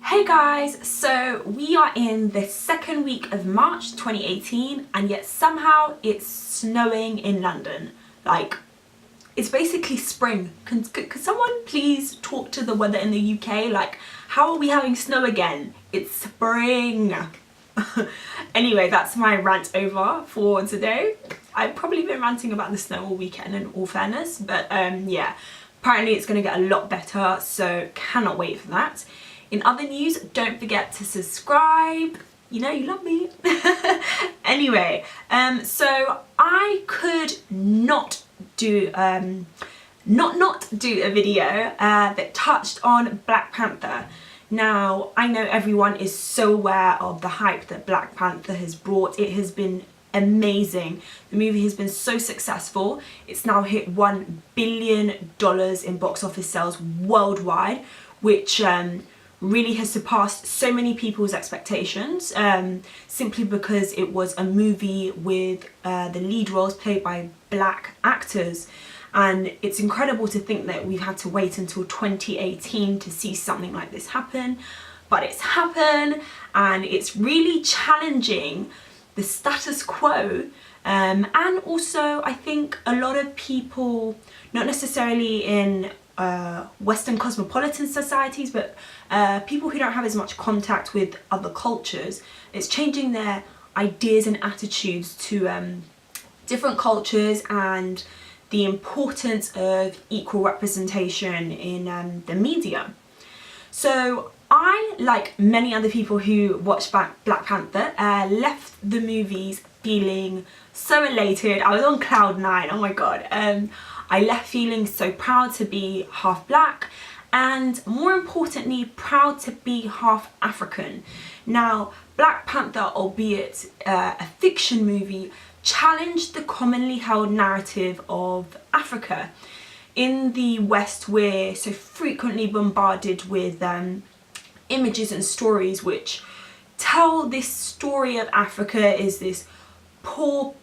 Hey guys, so we are in the second week of March 2018 and yet somehow it's snowing in London. Like, it's basically spring. Could someone please talk to the weather in the UK? Like, how are we having snow again? It's spring. Anyway, that's my rant over for today. I've probably been ranting about the snow all weekend in all fairness, but yeah, apparently it's going to get a lot better, so cannot wait for that. In other news, don't forget to subscribe. You know you love me. Anyway, so I could not do not do a video that touched on Black Panther. Now, I know everyone is so aware of the hype that Black Panther has brought. It has been amazing. The movie has been so successful. It's now hit $1 billion in box office sales worldwide, which really has surpassed so many people's expectations, simply because it was a movie with the lead roles played by black actors. And it's incredible to think that we've had to wait until 2018 to see something like this happen, but it's happened, and it's really challenging the status quo. And also, I think a lot of people, not necessarily in Western cosmopolitan societies, but people who don't have as much contact with other cultures, it's changing their ideas and attitudes to different cultures and the importance of equal representation in the media. So I, like many other people who watched Black Panther, left the movies feeling so elated. I was on cloud nine, oh my god. I left feeling so proud to be half black, and more importantly, proud to be half African. Now, Black Panther, albeit a fiction movie, challenged the commonly held narrative of Africa. In the West, we're so frequently bombarded with images and stories which tell this story of Africa is this poor,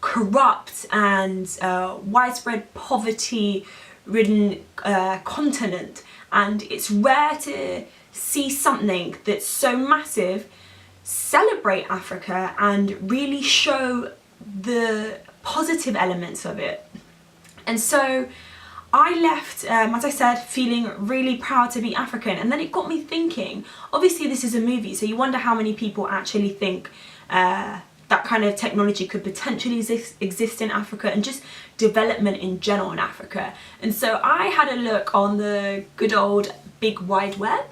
corrupt and widespread poverty-ridden continent, and it's rare to see something that's so massive celebrate Africa and really show the positive elements of it. And so I left, as I said, feeling really proud to be African, and then it got me thinking, obviously this is a movie, so you wonder how many people actually think that kind of technology could potentially exist in Africa, and just development in general in Africa. And so I had a look on the good old big wide web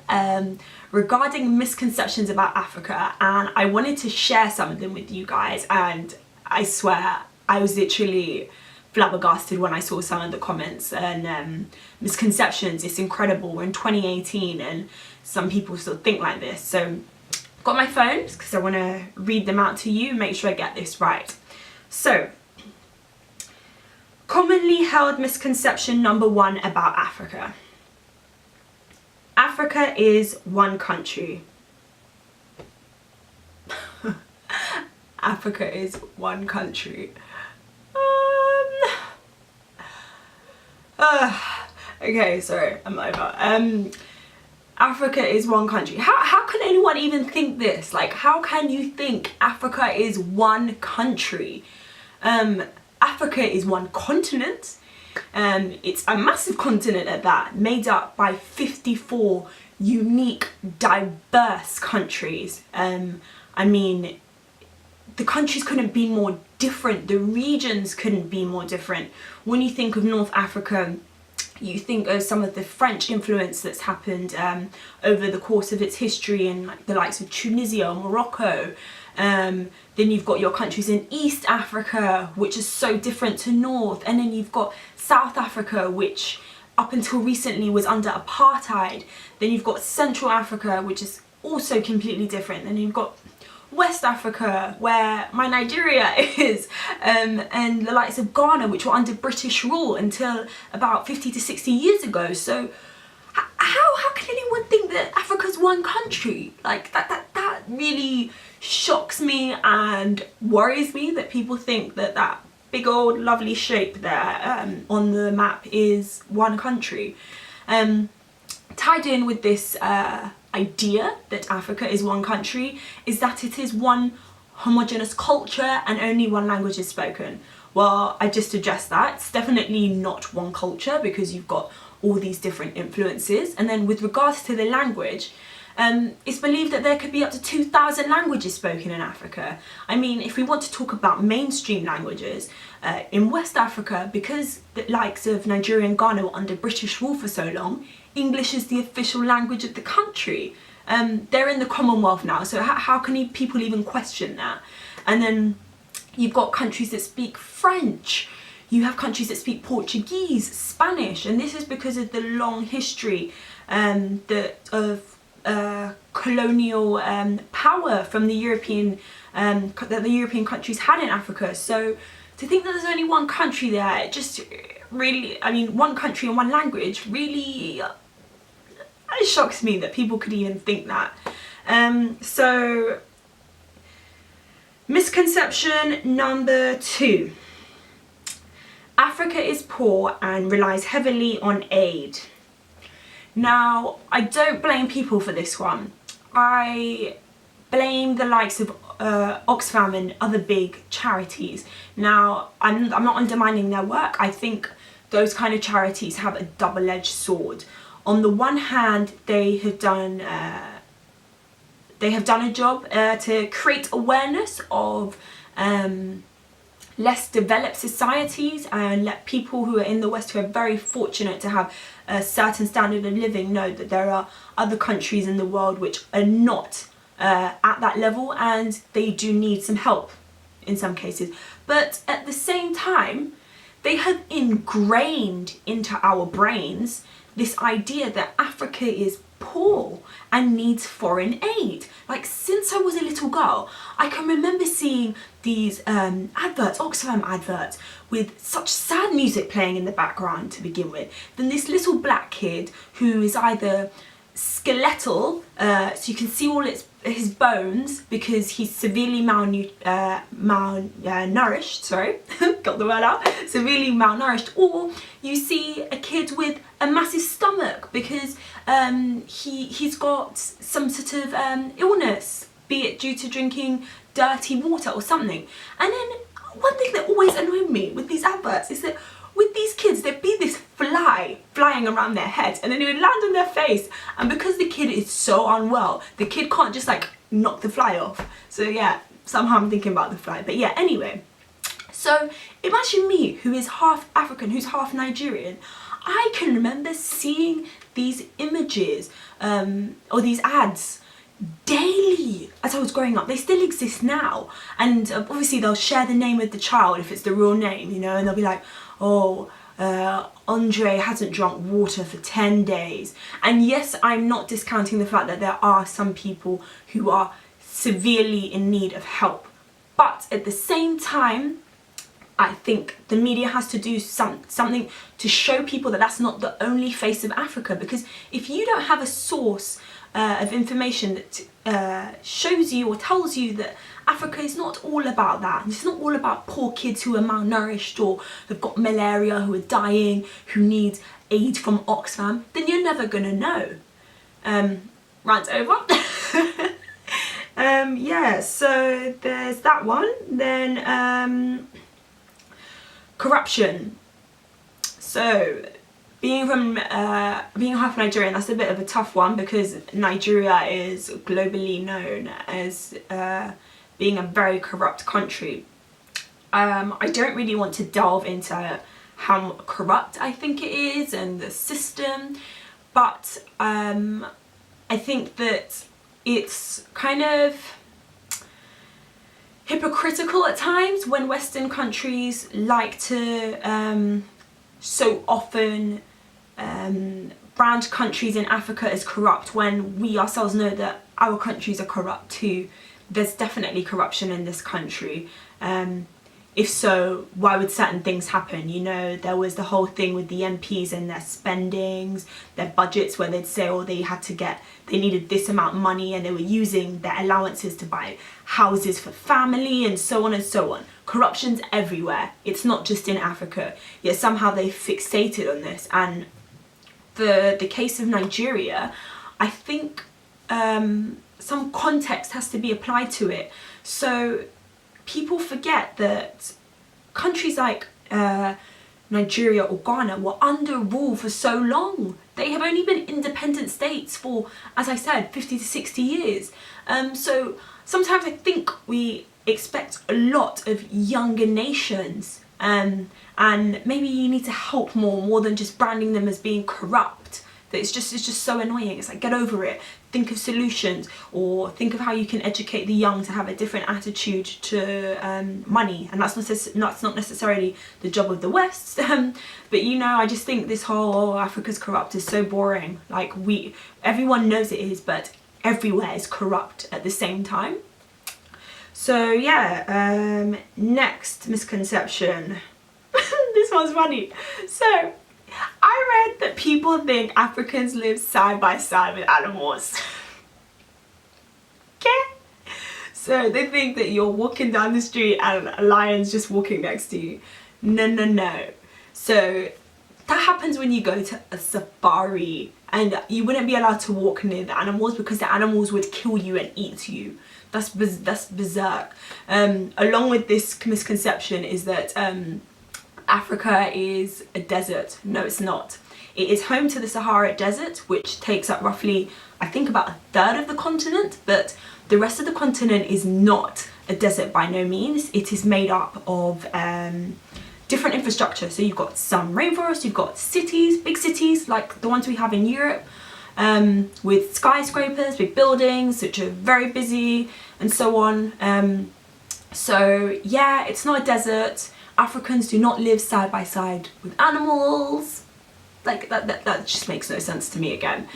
regarding misconceptions about Africa, and I wanted to share some of them with you guys, and I swear I was literally flabbergasted when I saw some of the comments and misconceptions. It's incredible. We're in 2018 and some people still think like this. So got my phone because I want to read them out to you, make sure I get this right. So, commonly held misconception number 1 about Africa. Africa is one country. Africa is one country. Okay, sorry, I'm over. Africa is one country. How can anyone even think this? Like, how can you think Africa is one country? Africa is one continent. It's a massive continent at that, made up by 54 unique, diverse countries. I mean, the countries couldn't be more different. The regions couldn't be more different. When you think of North Africa, you think of some of the French influence that's happened over the course of its history in like the likes of Tunisia, Morocco. Then you've got your countries in East Africa, which is so different to North. And then you've got South Africa, which up until recently was under apartheid. Then you've got Central Africa, which is also completely different. Then you've got West Africa, where my Nigeria is, and the likes of Ghana, which were under British rule until about 50 to 60 years ago. So how can anyone think that Africa's one country? Like, that really shocks me and worries me, that people think that that big old lovely shape there on the map is one country. Tied in with this idea that Africa is one country is that it is one homogeneous culture and only one language is spoken. Well, I just addressed that. It's definitely not one culture because you've got all these different influences. And then with regards to the language, it's believed that there could be up to 2,000 languages spoken in Africa. I mean, if we want to talk about mainstream languages, in West Africa, because the likes of Nigeria and Ghana were under British rule for so long, English is the official language of the country. They're in the Commonwealth now, so how can people even question that? And then you've got countries that speak French, you have countries that speak Portuguese, Spanish, and this is because of the long history of colonial power from the European that the European countries had in Africa. So to think that there's only one country there, it just really, I mean, one country and one language, really it shocks me that people could even think that. So misconception number 2. Africa is poor and relies heavily on aid. Now, I don't blame people for this one. I blame the likes of Oxfam and other big charities. Now, I'm not undermining their work. I think those kind of charities have a double-edged sword. On the one hand, they have done a job to create awareness of less developed societies and let people who are in the West, who are very fortunate to have a certain standard of living, know that there are other countries in the world which are not at that level and they do need some help in some cases. But at the same time, they have ingrained into our brains this idea that Africa is poor and needs foreign aid. Like, since I was a little girl, I can remember seeing these adverts, Oxfam adverts, with such sad music playing in the background to begin with. Then this little black kid who is either skeletal, so you can see all his bones because he's severely malnourished, sorry, got the word out, severely malnourished, or you see a kid with a massive stomach because he's got some sort of illness, be it due to drinking dirty water or something. And then one thing that always annoyed me with these adverts is that with these kids, there'd be this fly flying around their heads and then it would land on their face, and because the kid is so unwell, the kid can't just like knock the fly off. So yeah, somehow I'm thinking about the fly, but yeah, anyway. So imagine me, who is half African, who's half Nigerian. I can remember seeing these images or these ads daily as I was growing up. They still exist now, and obviously they'll share the name of the child if it's the real name, you know, and they'll be like, oh, Andre hasn't drunk water for 10 days. And yes, I'm not discounting the fact that there are some people who are severely in need of help, but at the same time, I think the media has to do something to show people that that's not the only face of Africa, because if you don't have a source of information that shows you or tells you that Africa is not all about that, it's not all about poor kids who are malnourished or have got malaria, who are dying, who need aid from Oxfam, then you're never gonna know. Rant over. Yeah, so there's that one. Then corruption. So being half Nigerian, that's a bit of a tough one because Nigeria is globally known as being a very corrupt country. I don't really want to delve into how corrupt I think it is and the system, but I think that it's kind of hypocritical at times when Western countries like to so often brand countries in Africa as corrupt when we ourselves know that our countries are corrupt too. There's definitely corruption in this country. If so, why would certain things happen? You know, there was the whole thing with the MPs and their spendings, their budgets, where they'd say, oh, they needed this amount of money and they were using their allowances to buy houses for family and so on and so on. Corruption's everywhere. It's not just in Africa. Yet somehow they fixated on this. And the case of Nigeria, I think some context has to be applied to it. So people forget that countries like Nigeria or Ghana were under rule for so long. They have only been independent states for, as I said, 50 to 60 years. So sometimes I think we expect a lot of younger nations, and maybe you need to help more than just branding them as being corrupt. That it's just so annoying. It's like, get over it. Think of solutions, or think of how you can educate the young to have a different attitude to money. And that's not necessarily the job of the West. But you know, I just think this whole, oh, Africa's corrupt is so boring. Like, everyone knows it is, but everywhere is corrupt at the same time. So yeah, next misconception. This one's funny. So I read that people think Africans live side by side with animals. Okay? So they think that you're walking down the street and a lion's just walking next to you. No. So that happens when you go to a safari, and you wouldn't be allowed to walk near the animals because the animals would kill you and eat you. That's berserk. Along with this misconception is that Africa is a desert. No, it's not. It is home to the Sahara Desert, which takes up roughly, I think, about a third of the continent, but the rest of the continent is not a desert by no means. It is made up of different infrastructure. So you've got some rainforest, you've got cities, big cities like the ones we have in Europe, with skyscrapers, big buildings, which are very busy, and so on. So yeah, it's not a desert. Africans do not live side by side with animals. Like that just makes no sense to me again.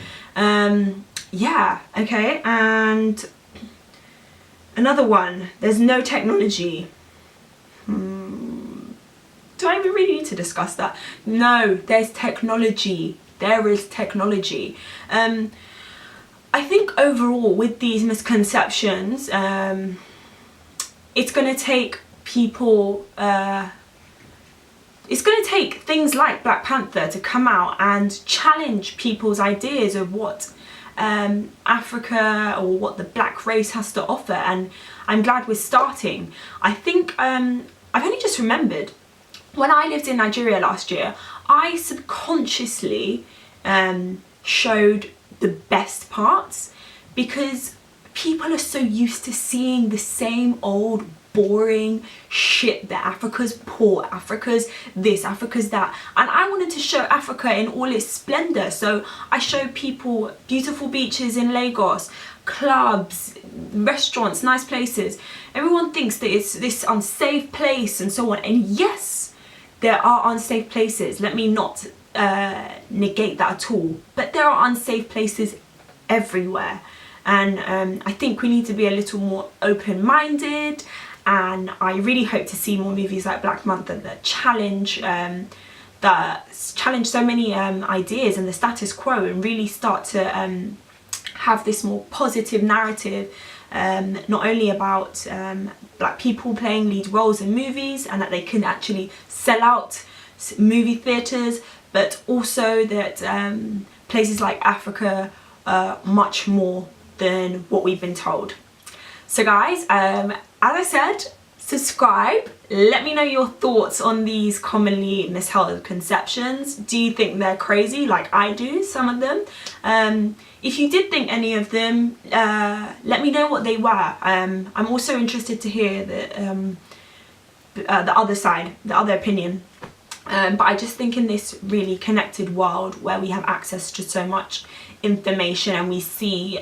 Yeah, okay, and another one, there's no technology. Do I even really need to discuss that? No, there's technology. There is technology. I think overall with these misconceptions, it's going to take people, it's going to take things like Black Panther to come out and challenge people's ideas of what Africa or what the black race has to offer, and I'm glad we're starting. I think I've only just remembered, when I lived in Nigeria last year, I subconsciously showed the best parts, because people are so used to seeing the same old boring shit that Africa's poor, Africa's this, Africa's that, and I wanted to show Africa in all its splendor. So I showed people beautiful beaches in Lagos, clubs, restaurants, nice places. Everyone thinks that it's this unsafe place and so on, and yes, there are unsafe places. Let me not negate that at all, but there are unsafe places everywhere, and I think we need to be a little more open-minded. And I really hope to see more movies like Black Panther that challenge so many ideas and the status quo, and really start to have this more positive narrative, not only about black people playing lead roles in movies and that they can actually sell out movie theatres, but also that places like Africa are much more than what we've been told. So guys, as I said, subscribe. Let me know your thoughts on these commonly misheld conceptions. Do you think they're crazy like I do, some of them? If you did think any of them, let me know what they were. I'm also interested to hear the other side, the other opinion. But I just think in this really connected world where we have access to so much information, and we see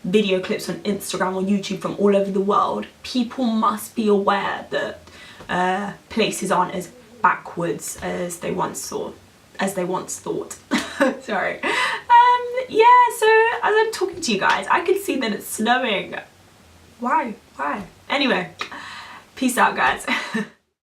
video clips on Instagram or YouTube from all over the world, people must be aware that places aren't as backwards as they once thought. Sorry. Yeah, so as I'm talking to you guys, I can see that it's snowing. Why? Anyway, peace out, guys.